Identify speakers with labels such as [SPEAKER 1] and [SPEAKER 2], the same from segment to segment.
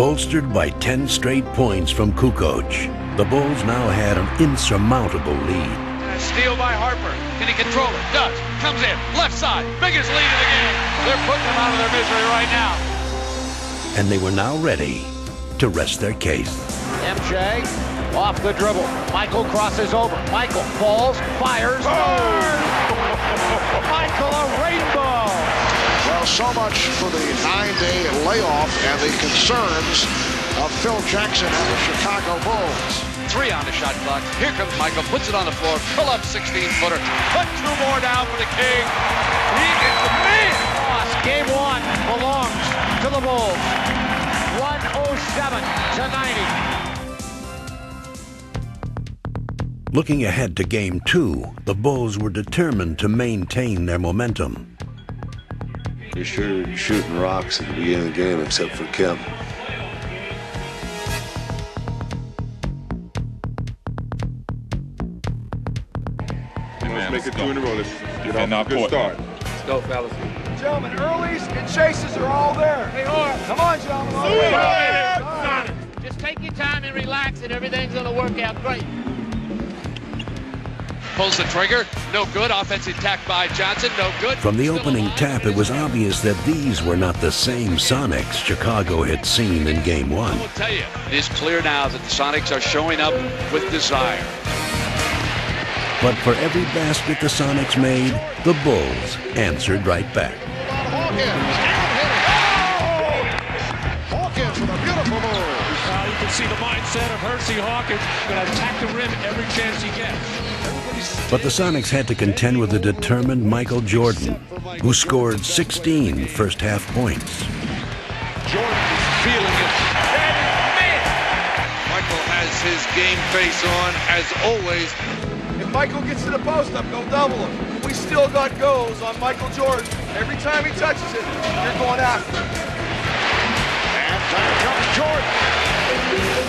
[SPEAKER 1] Bolstered by 10 straight points from Kukoc, the Bulls now had an insurmountable lead.
[SPEAKER 2] Steal by Harper. Can he control it? Does. Comes in. Left side. Biggest lead of the game. They're putting them out of their misery right now.
[SPEAKER 1] And they were now ready to rest their case.
[SPEAKER 3] MJ off the dribble. Michael crosses over. Michael falls, fires. Michael, a rainbow.
[SPEAKER 4] Well, so much for the 9-day layoff and the concerns of Phil Jackson and the Chicago Bulls.
[SPEAKER 2] 3 on the shot clock. Here comes Michael. Puts it on the floor. Pull up 16-footer. Put 2 more down for the King. He is the man.
[SPEAKER 3] Game 1 belongs to the Bulls. 107 to 90.
[SPEAKER 1] Looking ahead to Game 2, the Bulls were determined to maintain their momentum.
[SPEAKER 5] You're sure shooting rocks at the beginning of the game, except for Kemp.
[SPEAKER 6] Let's make it 2 in a row. Let's get off a good start.
[SPEAKER 2] Let's go, fellas.
[SPEAKER 7] Gentlemen, earlies and chases are all there. They are. Come on, gentlemen. All the way.
[SPEAKER 3] Just take your time and relax, and everything's going to work out great.
[SPEAKER 2] Pulls the trigger. No good. Offensive attack by Johnson. No good.
[SPEAKER 1] From the
[SPEAKER 2] Still
[SPEAKER 1] opening
[SPEAKER 2] alive.
[SPEAKER 1] tap, it was obvious that these were not the same Sonics Chicago had seen in Game 1.
[SPEAKER 2] I will tell you, it is clear now that the Sonics are showing up with desire.
[SPEAKER 1] But for every basket the Sonics made, the Bulls answered right back.
[SPEAKER 4] Hawkins with a beautiful move.
[SPEAKER 8] You can see the mindset of Hersey Hawkins. Going to attack the rim every chance he gets.
[SPEAKER 1] But the Sonics had to contend with a determined Michael Jordan, who scored 16 first-half points.
[SPEAKER 2] Jordan's feeling it. That is man. Michael has his game face on, as always.
[SPEAKER 7] If Michael gets to the post up, go double him. We still got goals on Michael Jordan. Every time he touches it, you're going after him.
[SPEAKER 4] And time comes Jordan.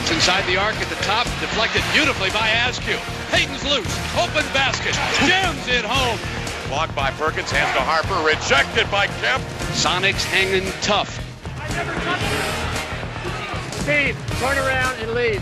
[SPEAKER 2] It's inside the arc at the top, deflected beautifully by Askew. Hayden's loose, open basket, jams it home. Blocked by Perkins, hands to Harper, rejected by Kemp. Sonics hanging tough.
[SPEAKER 3] Steve, turn around and lead.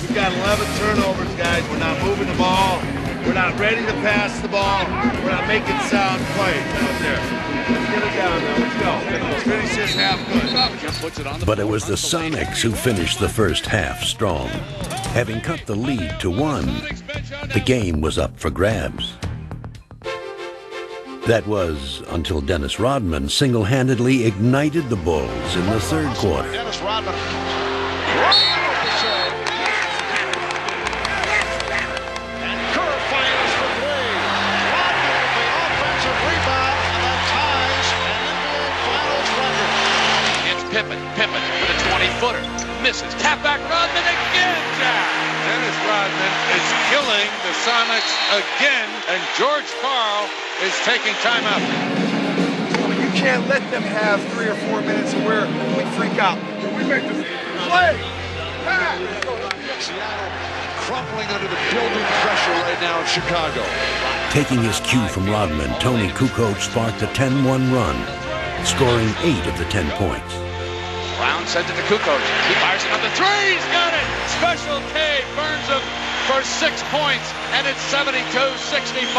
[SPEAKER 7] We've got 11 turnovers, guys. We're not moving the ball. We're not ready to pass the ball. We're not making sound plays out there. Let's get it down now. Let's go. Let's finish this half good.
[SPEAKER 2] Kemp puts it on the
[SPEAKER 1] But it was the Sonics who finished the first half strong. Having cut the lead to 1, the game was up for grabs. That was until Dennis Rodman single-handedly ignited the Bulls in the third quarter.
[SPEAKER 4] Dennis Rodman. And Kerr fires for 3. Rodman with the offensive rebound, and that ties an NBA Finals record.
[SPEAKER 2] It's Pippen. Pippen with a 20-footer. Misses. Tap back Rodman again, Jack. Dennis Rodman is killing the Sonics again, and George Karl is taking time out.
[SPEAKER 7] You can't let them have 3 or 4 minutes of where we freak out. We make the play.
[SPEAKER 4] Seattle crumbling under the building pressure right now in Chicago.
[SPEAKER 1] Taking his cue from Rodman, Tony Kukoc sparked a 10-1 run, scoring 8 of the 10 points.
[SPEAKER 2] Brown sends it to Kukoc. He fires another 3. He's got it. Special K burns him for 6 points, and it's 72-65.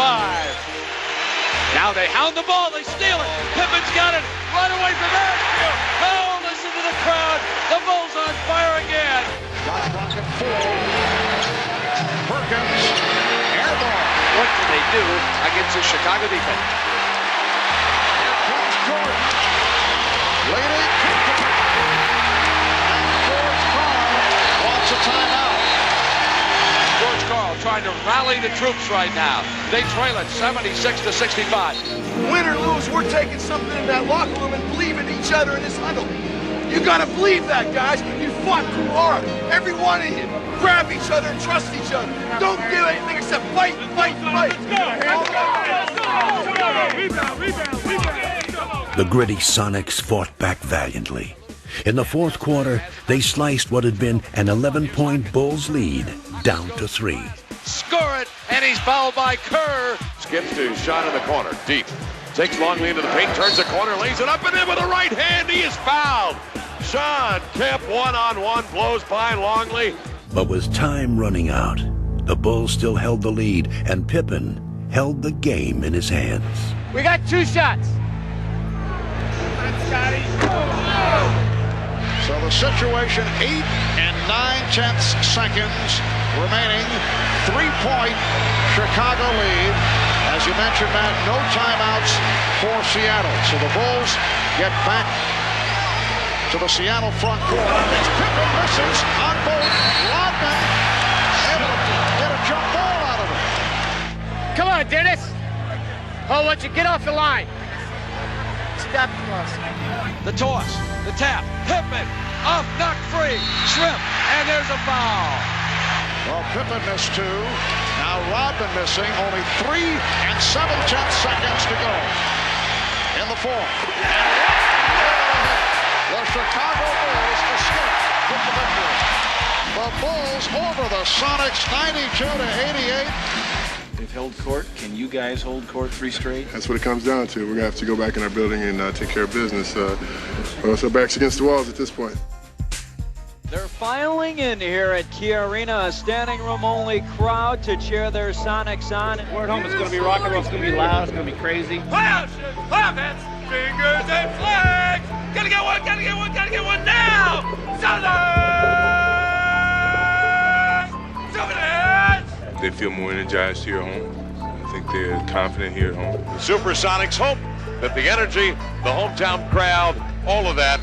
[SPEAKER 2] Now they hound the ball. They steal it. Pippen's got it. Right away from Askew. Oh, listen to the crowd. The Bulls on fire again.
[SPEAKER 4] Shot clock at 4. Perkins. Air ball.
[SPEAKER 2] What can they do against the Chicago defense?
[SPEAKER 4] Here comes Jordan. Lady Pippen. And George Karl wants a timeout.
[SPEAKER 2] George Karl trying to rally the troops right now. They trail it 76-65.
[SPEAKER 7] Win or lose, we're taking something in that locker room and believe in each other in this huddle. You gotta believe that, guys. You fought too hard. Every one of you. Grab each other and trust each other. Don't do anything except fight, fight, fight.
[SPEAKER 1] The gritty Sonics fought back valiantly. In the fourth quarter, they sliced what had been an 11-point Bulls lead down to 3.
[SPEAKER 2] Score it, and he's fouled by Kerr. Skips to shot in the corner, deep. Takes Longley into the paint, turns the corner, lays it up and in with the right hand. He is fouled.
[SPEAKER 9] Sean Kemp one-on-one blows by Longley.
[SPEAKER 1] But with time running out, the Bulls still held the lead, and Pippen held the game in his hands.
[SPEAKER 3] We got 2 shots.
[SPEAKER 4] Scottie. So the situation, 8 9/10 seconds remaining. 3-point Chicago lead. As you mentioned, Matt, no timeouts for Seattle. So the Bulls get back to the Seattle front court. As Pippen misses on both. Rodman able to get a jump ball out of it.
[SPEAKER 3] Come on, Dennis. Oh, why don't you get off the line? Stop the loss.
[SPEAKER 2] The toss, the tap, Pippen, off, knocked free, Shrimp, and there's a foul.
[SPEAKER 4] Well, Pippen missed 2. Now Rodman missing. Only 3 7/10 seconds to go in the fourth. The Chicago Bulls escape with the victory. The Bulls over the Sonics 92-88.
[SPEAKER 10] They've held court. Can you guys hold court 3 straight?
[SPEAKER 6] That's what it comes down to. We're going to have to go back in our building and take care of business. So backs against the walls at this point.
[SPEAKER 11] They're filing in here at Key Arena, a standing room only crowd to cheer their Sonics on.
[SPEAKER 8] We're at home, it's going to be rock and roll, it's going to be loud, it's going to be crazy.
[SPEAKER 2] Offense, fingers and flags. Gotta get one now. Southern!
[SPEAKER 6] They feel more energized here at home. I think they're confident here at home.
[SPEAKER 9] Supersonics hope that the energy, the hometown crowd, all of that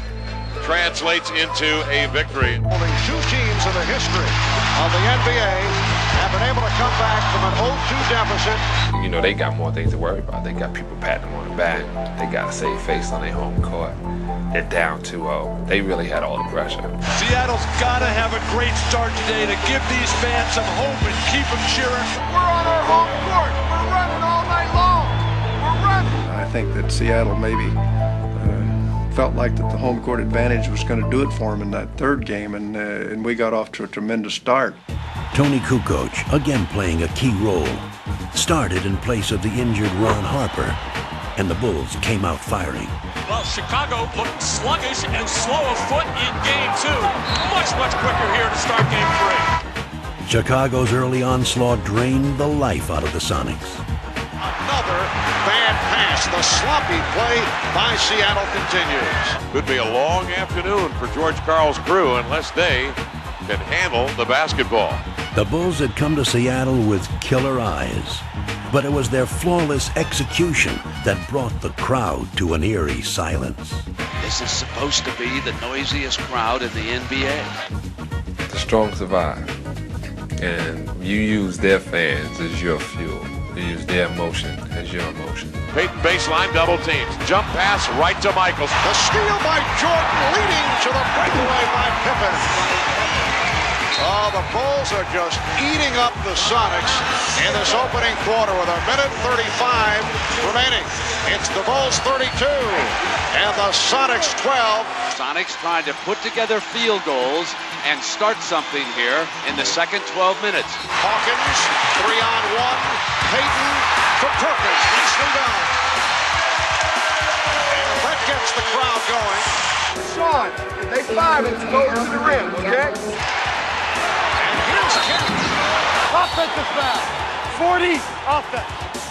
[SPEAKER 9] translates into a victory.
[SPEAKER 4] Only 2 teams in the history of the NBA have been able to come back from an 0-2 deficit.
[SPEAKER 12] You know, they got more things to worry about. They got people patting them on the back. They got to save face on their home court. They're down 2-0. They really had all the pressure.
[SPEAKER 8] Seattle's got to have a great start today to give these fans some hope and keep them cheering.
[SPEAKER 7] We're on our home court. We're running all night long. We're running.
[SPEAKER 13] I think that Seattle maybe felt like that the home court advantage was going to do it for them in that 3rd game, and we got off to a tremendous start.
[SPEAKER 1] Tony Kukoc, again playing a key role, started in place of the injured Ron Harper, and the Bulls came out firing.
[SPEAKER 8] Well, Chicago looked sluggish and slow of foot in game 2. Much quicker here to start game 3.
[SPEAKER 1] Chicago's early onslaught drained the life out of the Sonics.
[SPEAKER 4] Another bad pass. The sloppy play by Seattle continues.
[SPEAKER 9] Could be a long afternoon for George Karl's crew unless they can handle the basketball.
[SPEAKER 1] The Bulls had come to Seattle with killer eyes, but it was their flawless execution that brought the crowd to an eerie silence.
[SPEAKER 2] This is supposed to be the noisiest crowd in the NBA.
[SPEAKER 12] The strong survive, and you use their fans as your fuel. You use their emotion as your emotion.
[SPEAKER 9] Peyton baseline double teams. Jump pass right to Michaels.
[SPEAKER 4] The steal by Jordan leading to the breakaway by Pippen. Oh, the Bulls are just eating up the Sonics in this opening quarter with 1:35 remaining. It's the Bulls 32 and the Sonics 12.
[SPEAKER 2] Sonics trying to put together field goals and start something here in the second 12 minutes.
[SPEAKER 4] Hawkins, 3-on-1. Peyton for Perkins. Nicely done. And that gets the crowd going.
[SPEAKER 7] Sean, they 5 and go to the rim, okay?
[SPEAKER 4] And here's Kemp.
[SPEAKER 3] Offensive foul. 40 offense.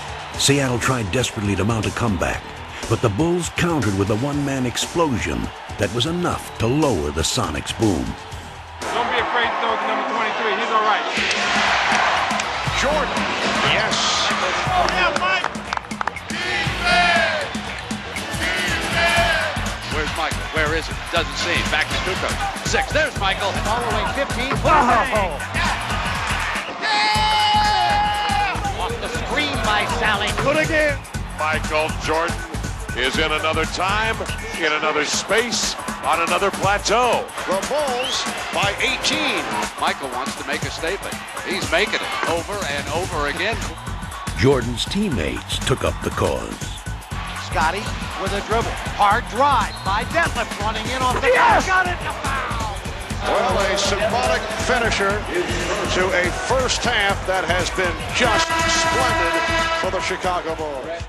[SPEAKER 1] Seattle tried desperately to mount a comeback, but the Bulls countered with a one-man explosion that was enough to lower the Sonics' boom.
[SPEAKER 8] Don't be afraid to throw to number 23. He's all right.
[SPEAKER 4] Jordan. Yes.
[SPEAKER 7] Yeah, Mike.
[SPEAKER 2] Where's Michael? Where is it? Doesn't see him. Back to Kukoc. 6. There's Michael.
[SPEAKER 3] Following 15.
[SPEAKER 2] Wow.
[SPEAKER 3] Off the screen by Sally.
[SPEAKER 7] Put again.
[SPEAKER 9] Michael Jordan is in another time, in another space, on another plateau.
[SPEAKER 4] The Bulls by 18.
[SPEAKER 2] Michael wants to make a statement. He's making it over and over again.
[SPEAKER 1] Jordan's teammates took up the cause.
[SPEAKER 3] Scottie with a dribble. Hard drive by Detlef running in on the got it. A foul.
[SPEAKER 4] Well, a symbolic finisher to a first half that has been just splendid for the Chicago Bulls.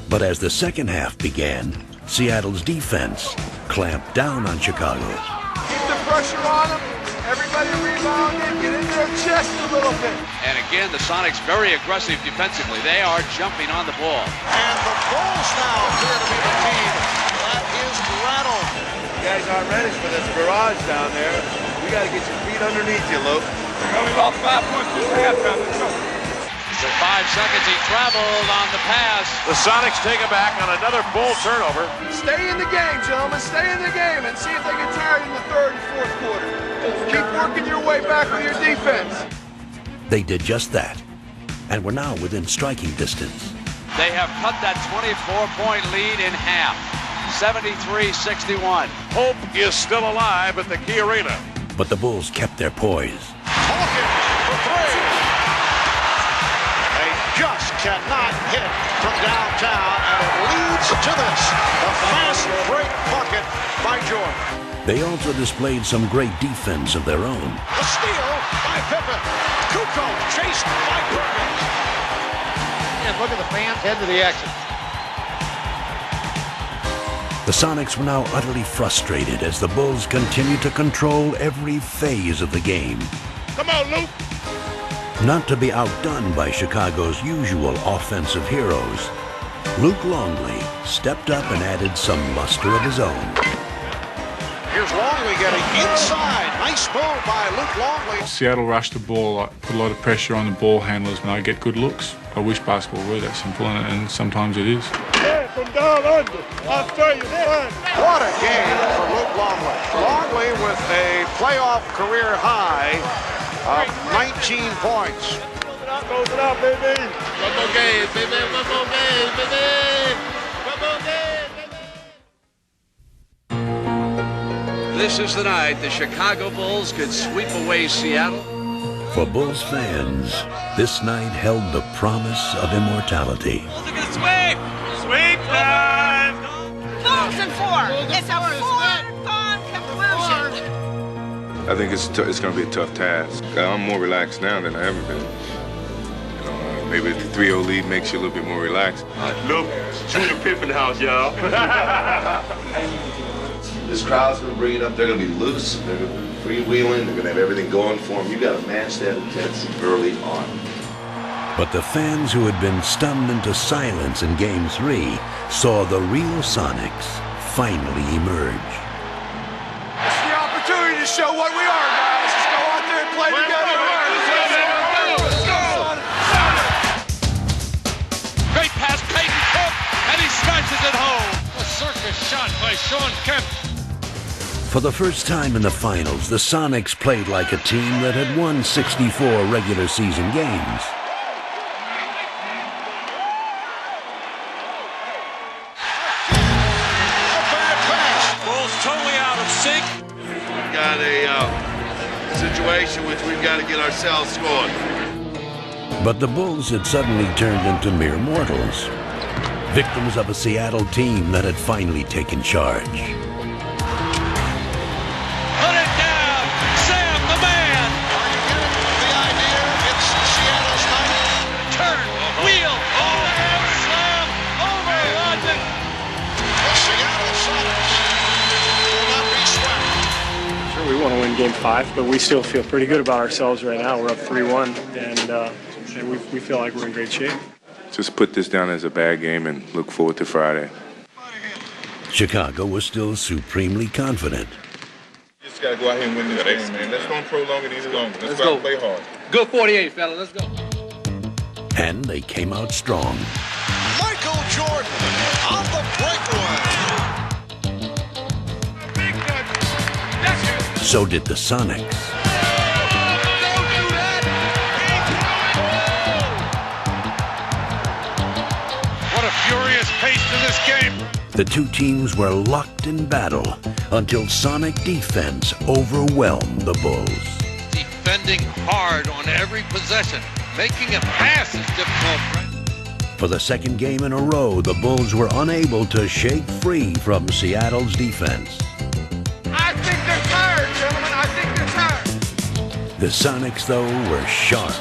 [SPEAKER 1] But as the second half began, Seattle's defense clamped down on Chicago.
[SPEAKER 7] Keep the pressure on them. Everybody rebound and get in their chest a little bit.
[SPEAKER 2] And again, the Sonics very aggressive defensively. They are jumping on the ball.
[SPEAKER 4] And the Bulls now appear to be the team that is rattled.
[SPEAKER 7] You guys aren't ready for this barrage down there. We got to get your feet underneath you, Luke.
[SPEAKER 8] We only lost 5 points this halftime. Let's go.
[SPEAKER 2] For 5 seconds, he traveled on the pass.
[SPEAKER 9] The Sonics take it back on another Bull turnover.
[SPEAKER 7] Stay in the game, gentlemen. Stay in the game and see if they get tired in the third and fourth quarter. Keep working your way back with your defense.
[SPEAKER 1] They did just that, and were now within striking distance.
[SPEAKER 2] They have cut that 24-point lead in half. 73-61.
[SPEAKER 9] Hope is still alive at the Key Arena.
[SPEAKER 1] But the Bulls kept their poise.
[SPEAKER 4] Hawkins for three. They just cannot hit from downtown, and it leads to this. A fast break bucket by Jordan.
[SPEAKER 1] They also displayed some great defense of their own.
[SPEAKER 4] A steal by Pippen. Kukoc chased by Perkins.
[SPEAKER 3] And look at the fans head to the exit.
[SPEAKER 1] The Sonics were now utterly frustrated as the Bulls continued to control every phase of the game.
[SPEAKER 9] Come on, Luke.
[SPEAKER 1] Not to be outdone by Chicago's usual offensive heroes, Luke Longley stepped up and added some luster of his own.
[SPEAKER 4] Here's Longley getting inside. Nice move by Luke Longley.
[SPEAKER 14] Seattle rushed the ball, put a lot of pressure on the ball handlers when I get good looks. I wish basketball were that simple, and sometimes it is.
[SPEAKER 7] Yeah, from down under. I'll tell you what.
[SPEAKER 4] What a game for Luke Longley. Longley with a playoff career high of 19 points.
[SPEAKER 7] Close it out, baby.
[SPEAKER 9] One more game, baby. One more game, baby. One more game, baby.
[SPEAKER 2] This is the night the Chicago Bulls could sweep away Seattle.
[SPEAKER 1] For Bulls fans, this night held the promise of immortality.
[SPEAKER 8] Bulls are going to sweep. Sweep time.
[SPEAKER 15] Bulls in 4. It's a foregone conclusion.
[SPEAKER 16] I think it's going to be a tough task. I'm more relaxed now than I ever been. You know, maybe the 3-0 lead makes you a little bit more relaxed.
[SPEAKER 17] Look, Junior Pippen house, y'all.
[SPEAKER 5] This crowd's going to bring it up. They're going to be loose. They're going to be freewheeling. They're going to have everything going for them. You got to match that intensity early on.
[SPEAKER 1] But the fans who had been stunned into silence in Game 3 saw the real Sonics finally emerge.
[SPEAKER 7] It's the opportunity to show what we are, guys. Let's go out there and play together. Let's go.
[SPEAKER 2] Great pass, Peyton Cook, and he smashes it home. A circus shot by Sean Kemp.
[SPEAKER 1] For the first time in the finals, the Sonics played like a team that had won 64 regular season games.
[SPEAKER 8] Bulls totally out of sync.
[SPEAKER 17] We've got a situation which we've got to get ourselves scored.
[SPEAKER 1] But the Bulls had suddenly turned into mere mortals, victims of a Seattle team that had finally taken charge.
[SPEAKER 2] Put it down, Sam the man.
[SPEAKER 4] Are you getting the idea? It's Seattle's night.
[SPEAKER 2] Turn, wheel, overhand slam, over Rodman.
[SPEAKER 4] The Seattle Sonics will not be swept.
[SPEAKER 18] Sure, we want to win Game 5, but we still feel pretty good about ourselves right now. We're up 3-1, and we feel like we're in great shape.
[SPEAKER 16] Just put this down as a bad game and look forward to Friday.
[SPEAKER 1] Chicago was still supremely confident.
[SPEAKER 17] You just got to go out here and win this game, man. Let's don't prolong it any longer. Let's go out and play hard.
[SPEAKER 3] Good 48, fella. Let's go.
[SPEAKER 1] And they came out strong.
[SPEAKER 4] Michael Jordan on the breakaway.
[SPEAKER 1] So did the Sonics.
[SPEAKER 2] What a furious pace to this game.
[SPEAKER 1] The two teams were locked in battle until Sonic defense overwhelmed the Bulls.
[SPEAKER 2] Defending hard on every possession. Making a pass is difficult.
[SPEAKER 1] For the second game in a row, the Bulls were unable to shake free from Seattle's defense.
[SPEAKER 7] I think they're tired, gentlemen. I think they're tired.
[SPEAKER 1] The Sonics, though, were sharp.